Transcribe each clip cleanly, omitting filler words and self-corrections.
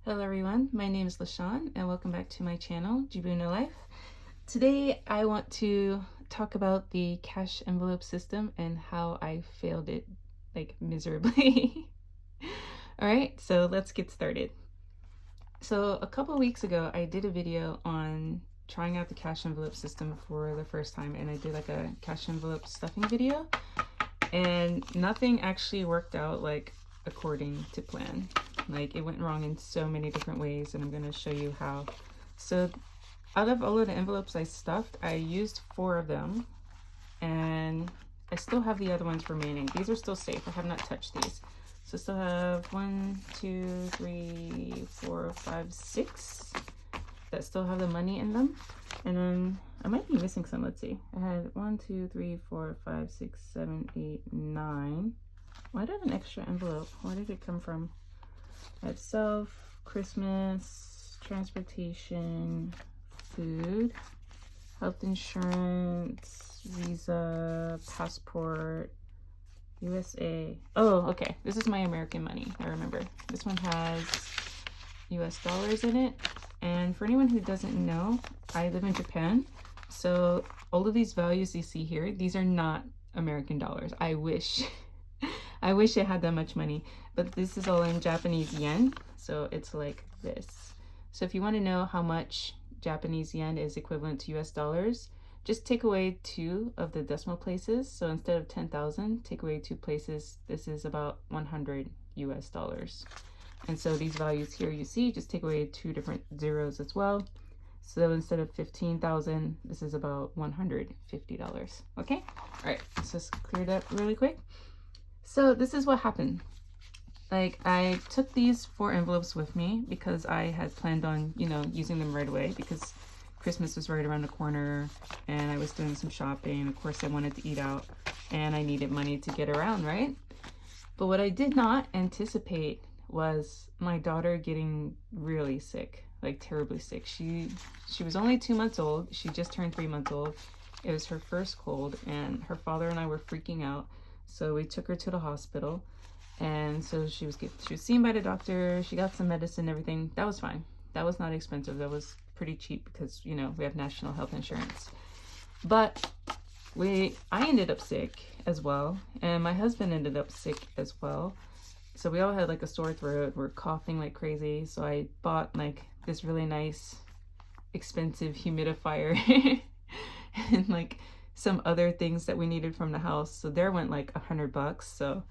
Hello everyone, my name is LaShawn and welcome back to my channel, Jibun Life. Today I want to talk about the cash envelope system and how I failed it like miserably. Alright, so let's get started. So a couple weeks ago I did a video on trying out the cash envelope system for the first time, and I did like a cash envelope stuffing video, and nothing actually worked out like according to plan. Like, it went wrong in so many different ways, and I'm going to show you how. So out of all of the envelopes I stuffed, I used 4 of them, and I still have the other ones remaining. These are still safe. I have not touched these. So I still have 1, 2, 3, 4, 5, 6 that still have the money in them. And then I might be missing some. Let's see. I had 1, 2, 3, 4, 5, 6, 7, 8, 9. Why did I have an extra envelope? Where did it come from? I had self, Christmas, transportation, food, health insurance, visa, passport, USA. Oh, okay. This is my American money. I remember. This one has US dollars in it. And for anyone who doesn't know, I live in Japan. So all of these values you see here, these are not American dollars. I wish. I wish I had that much money, but this is all in Japanese yen, so it's like this. So if you want to know how much Japanese yen is equivalent to US dollars, just take away 2 of the decimal places. So instead of 10,000, take away 2 places. This is about 100 US dollars. And so these values here you see, just take away 2 different zeros as well. So instead of 15,000, this is about $150. Okay? All right, so let's clear it up really quick. So this is what happened. Like, I took these 4 envelopes with me because I had planned on, using them right away because Christmas was right around the corner and I was doing some shopping. Of course, I wanted to eat out and I needed money to get around, right? But what I did not anticipate was my daughter getting really sick, like terribly sick. She was only 2 months old. She just turned 3 months old. It was her first cold, and her father and I were freaking out. So we took her to the hospital, and so she was seen by the doctor. She got some medicine and everything. That was fine. That was not expensive. That was pretty cheap because, we have national health insurance. But I ended up sick as well, and my husband ended up sick as well. So we all had like a sore throat. We're coughing like crazy. So I bought like this really nice, expensive humidifier and like some other things that we needed from the house. So there went like $100. So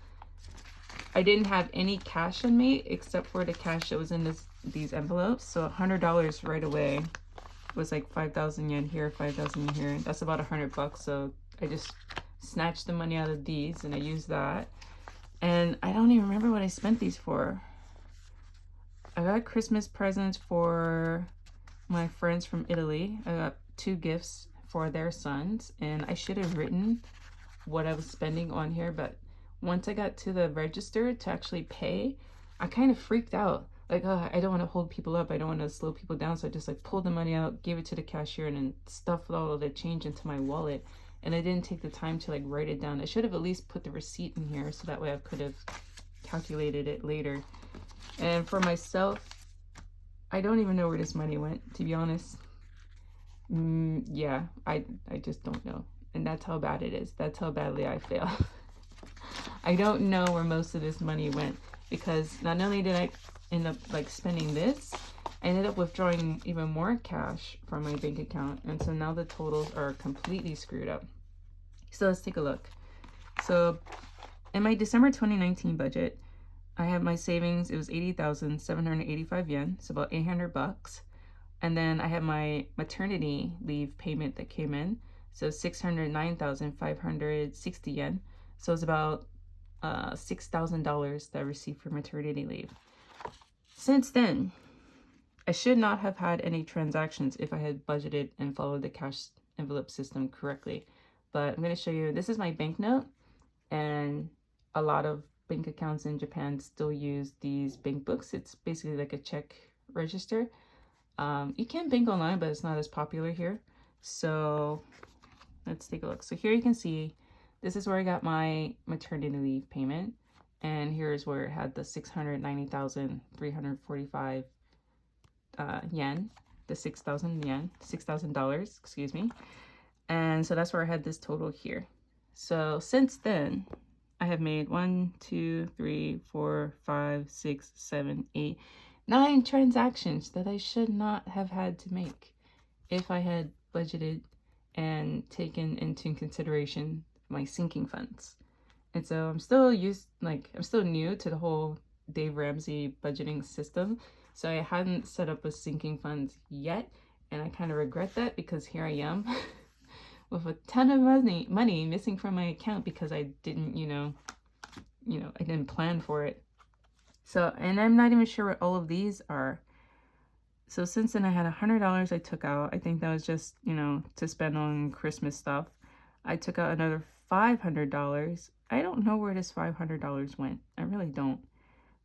I didn't have any cash on me except for the cash that was in these envelopes. So $100 right away was like 5,000 yen here, 5,000 here. That's about $100. So I just snatched the money out of these and I used that. And I don't even remember what I spent these for. I got Christmas presents for my friends from Italy. I got 2 gifts for their sons, and I should have written what I was spending on here, but once I got to the register to actually pay, I kind of freaked out. Like, oh, I don't want to hold people up. I don't want to slow people down. So I just like pulled the money out, gave it to the cashier, and then stuffed all of the change into my wallet. And I didn't take the time to like write it down. I should have at least put the receipt in here so that way I could have calculated it later. And for myself, I don't even know where this money went, to be honest. Yeah, I just don't know. And that's how bad it is. That's how badly I fail. I don't know where most of this money went, because not only did I end up like spending this, I ended up withdrawing even more cash from my bank account. And so now the totals are completely screwed up. So let's take a look. So in my December 2019 budget, I had my savings. It was 80,785 yen. So about $800. And then I had my maternity leave payment that came in. So 609,560 yen. So it's about $6,000 that I received for maternity leave. Since then, I should not have had any transactions if I had budgeted and followed the cash envelope system correctly. But I'm going to show you, this is my banknote, and a lot of bank accounts in Japan still use these bank books. It's basically like a check register. You can bank online, but it's not as popular here. So let's take a look. So here you can see, this is where I got my maternity leave payment. And here's where it had the 690,345 yen, the 6,000 yen, $6,000, excuse me. And so that's where I had this total here. So since then, I have made 1, 2, 3, 4, 5, 6, 7, 8, 9 transactions that I should not have had to make if I had budgeted and taken into consideration my sinking funds. And so I'm still I'm still new to the whole Dave Ramsey budgeting system. So I hadn't set up a sinking funds yet. And I kind of regret that because here I am with a ton of money missing from my account because I didn't, I didn't plan for it. So, and I'm not even sure what all of these are. So since then I had $100 I took out. I think that was just, to spend on Christmas stuff. I took out another $500. I don't know where this $500 went. I really don't.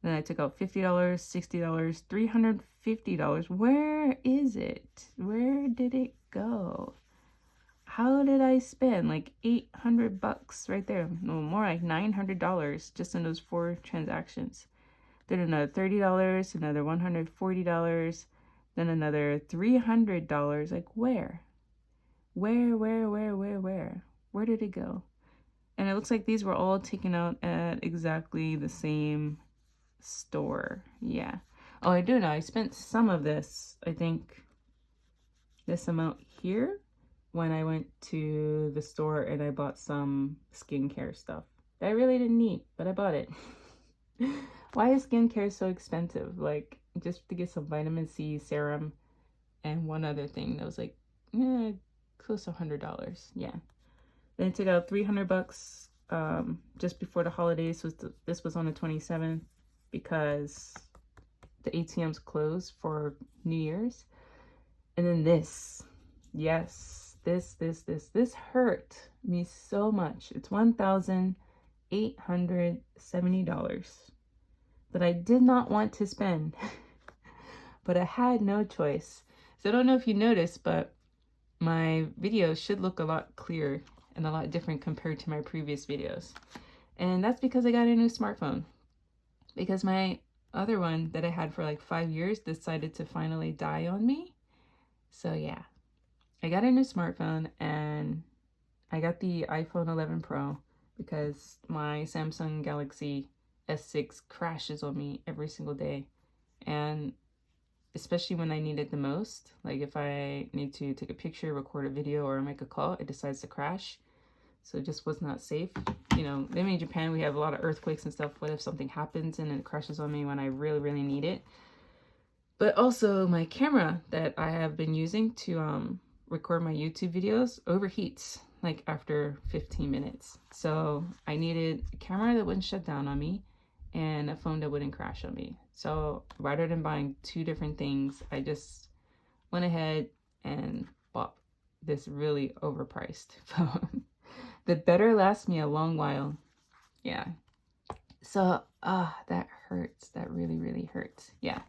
Then I took out $50, $60, $350. Where is it? Where did it go? How did I spend like $800 right there? No, more like $900 just in those 4 transactions. Then another $30, another $140, then another $300. Like where? Where did it go? And it looks like these were all taken out at exactly the same store. Yeah. Oh, I do know. I spent some of this, I think this amount here, when I went to the store and I bought some skincare stuff that I really didn't need, but I bought it. Why is skincare so expensive? Like, just to get some vitamin C serum and one other thing that was like, close to $100. Yeah. Then I took out $300 just before the holidays. This was on the 27th because the ATMs closed for New Year's. And then this, yes, this hurt me so much. It's $1,870 that I did not want to spend, but I had no choice. So I don't know if you noticed, but my videos should look a lot clearer and a lot different compared to my previous videos. And that's because I got a new smartphone. Because my other one that I had for like 5 years decided to finally die on me. So yeah, I got a new smartphone and I got the iPhone 11 Pro because my Samsung Galaxy S6 crashes on me every single day. And especially when I need it the most, like if I need to take a picture, record a video, or make a call, it decides to crash. So it just was not safe. Living in Japan, we have a lot of earthquakes and stuff. What if something happens and it crashes on me when I really, really need it? But also my camera that I have been using to record my YouTube videos overheats like after 15 minutes. So I needed a camera that wouldn't shut down on me and a phone that wouldn't crash on me. So rather than buying 2 different things, I just went ahead and bought this really overpriced phone that better last me a long while. Yeah. So, that hurts. That really, really hurts. Yeah.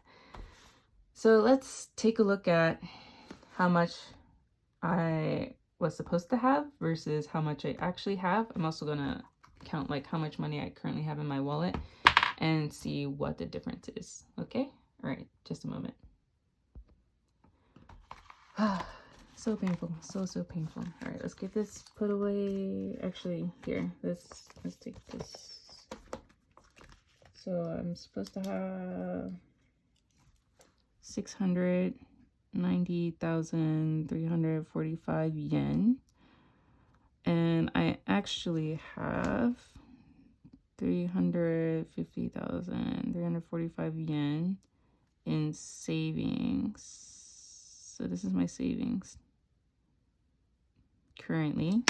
So let's take a look at how much I was supposed to have versus how much I actually have. I'm also going to count like how much money I currently have in my wallet and see what the difference is. Okay? All right. Just a moment. So painful. So painful. All right. Let's get this put away. Actually, here. Let's take this. So I'm supposed to have 690,345 yen. And I actually have 350,345 yen in savings. So this is my savings currently.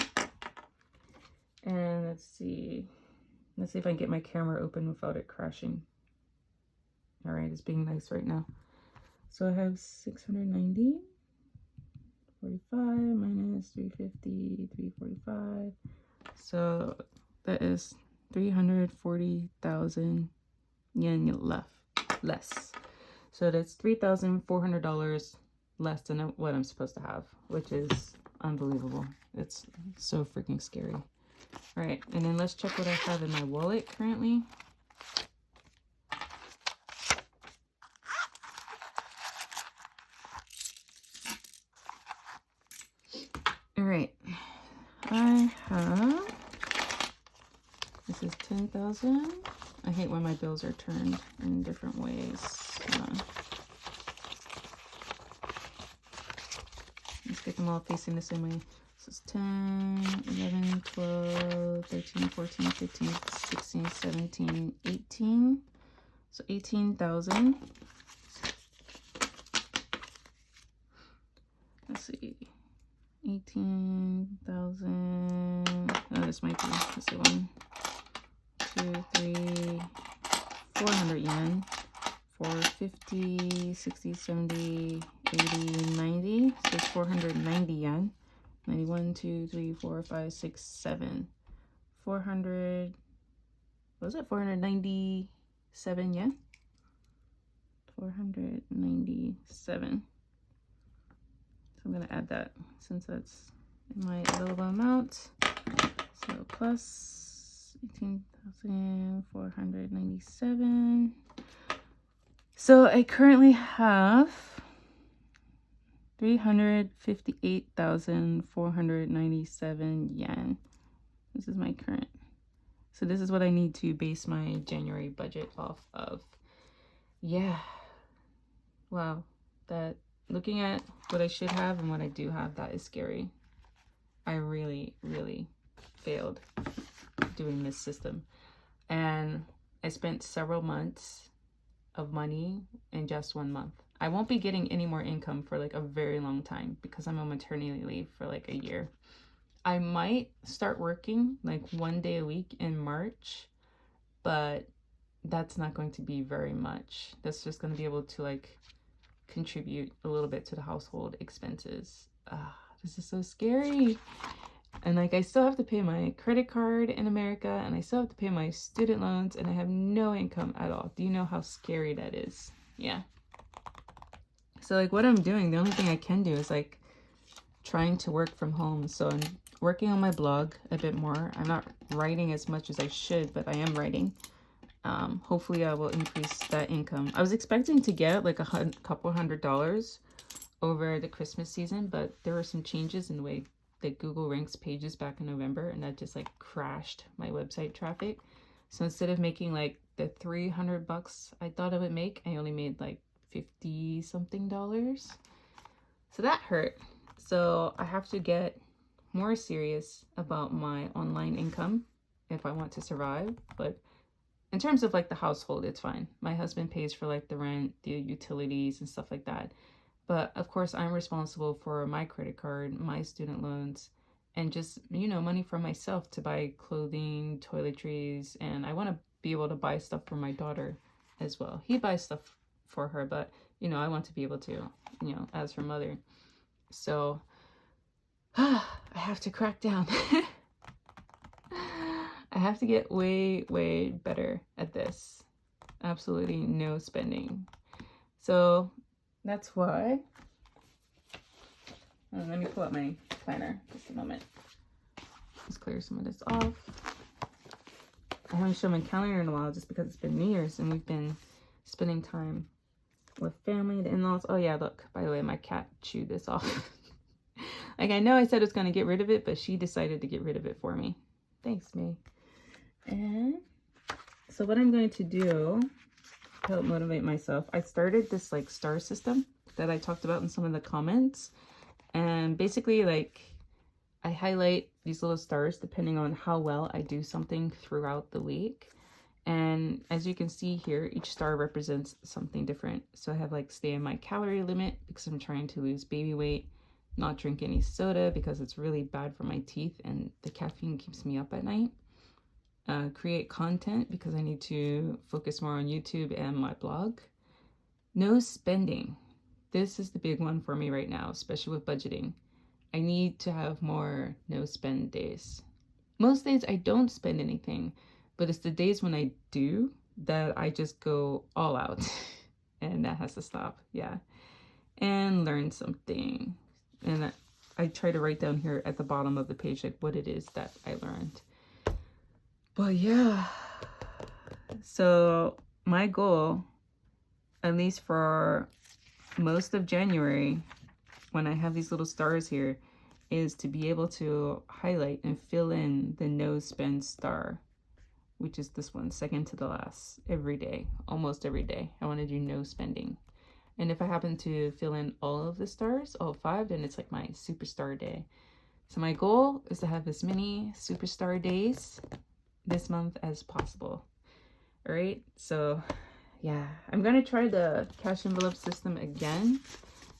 And let's see if I can get my camera open without it crashing. All right, it's being nice right now. So I have 690, 45 minus 350, 345. So that is 340,000 yen less. So that's $3,400 less than what I'm supposed to have, which is unbelievable. It's so freaking scary. All right, and then let's check what I have in my wallet currently. right. I have, this is 10,000. I hate when my bills are turned in different ways. Let's get them all facing the same way. This is 10, 11, 12, 13, 14, 15, 16, 17, 18. So 18,000. Let's see. 18,000. Oh, this might be. Let's see. 1, 2, 3, 400 yen. 450, 60, 70, 80, 90. So it's 490 yen. 91, 2, 3, 4, 5, 6, 7. 400. What was it? 497 yen. 497. So I'm going to add that since that's in my available amount. So plus 18,497. So I currently have 358,497 yen. This is my current. So this is what I need to base my January budget off of. Yeah. Wow. That, looking at what I should have and what I do have, that is scary. I really, really failed doing this system. And I spent several months of money in just 1 month. I won't be getting any more income for like a very long time because I'm on maternity leave for like a year. I might start working like 1 day a week in March, but that's not going to be very much. That's just going to be able to like contribute a little bit to the household expenses. This is so scary. And like I still have to pay my credit card in America, and I still have to pay my student loans, and I have no income at all. Do you know how scary that is? Yeah. So like what I'm doing, the only thing I can do is like trying to work from home. So I'm working on my blog a bit more. I'm not writing as much as I should, but I am writing. Hopefully I will increase that income. I was expecting to get like a couple $100 over the Christmas season, but there were some changes in the way that Google ranks pages back in November, and that just like crashed my website traffic. So instead of making like the $300 I thought I would make, I only made like 50 something dollars. So that hurt. So I have to get more serious about my online income if I want to survive. But in terms of like the household, it's fine. My husband pays for like the rent, the utilities and stuff like that. But of course, I'm responsible for my credit card, my student loans, and just, you know, money for myself to buy clothing, toiletries, and I want to be able to buy stuff for my daughter as well. He buys stuff for her, but, you know, I want to be able to, you know, as her mother. So I have to crack down. I have to get way, way better at this. Absolutely no spending. So that's why. Let me pull out my planner just a moment. Let's clear some of this off. I haven't shown my calendar in a while just because it's been New Year's and we've been spending time with family, the in-laws. Oh yeah, look, by the way, my cat chewed this off. Like I know I said it's going to get rid of it, but she decided to get rid of it for me. Thanks, May. And so what I'm going to do to help motivate myself, I started this like star system that I talked about in some of the comments. And basically like I highlight these little stars depending on how well I do something throughout the week. And as you can see here, each star represents something different. So I have like stay in my calorie limit because I'm trying to lose baby weight, not drink any soda because it's really bad for my teeth and the caffeine keeps me up at night. Create content because I need to focus more on YouTube and my blog. No spending. This is the big one for me right now, especially with budgeting. I need to have more no spend days. Most days I don't spend anything, but it's the days when I do that I just go all out and that has to stop. Yeah. And learn something. And I try to write down here at the bottom of the page like what it is that I learned. But yeah, so my goal, at least for most of January, when I have these little stars here, is to be able to highlight and fill in the no spend star, which is this one, second to the last, every day, almost every day. I want to do no spending. And if I happen to fill in all of the stars, all 5, then it's like my superstar day. So my goal is to have as many superstar days this month as possible. All right, so yeah, I'm gonna try the cash envelope system again.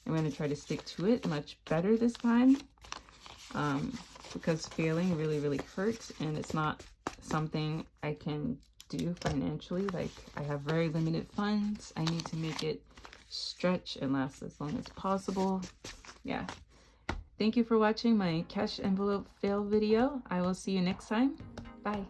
I'm gonna try to stick to it much better this time, because failing really hurts, and it's not something I can do financially. Like, I have very limited funds. I need to make it stretch and last as long as possible. Yeah. Thank you for watching my cash envelope fail video. I will see you next time. Bye.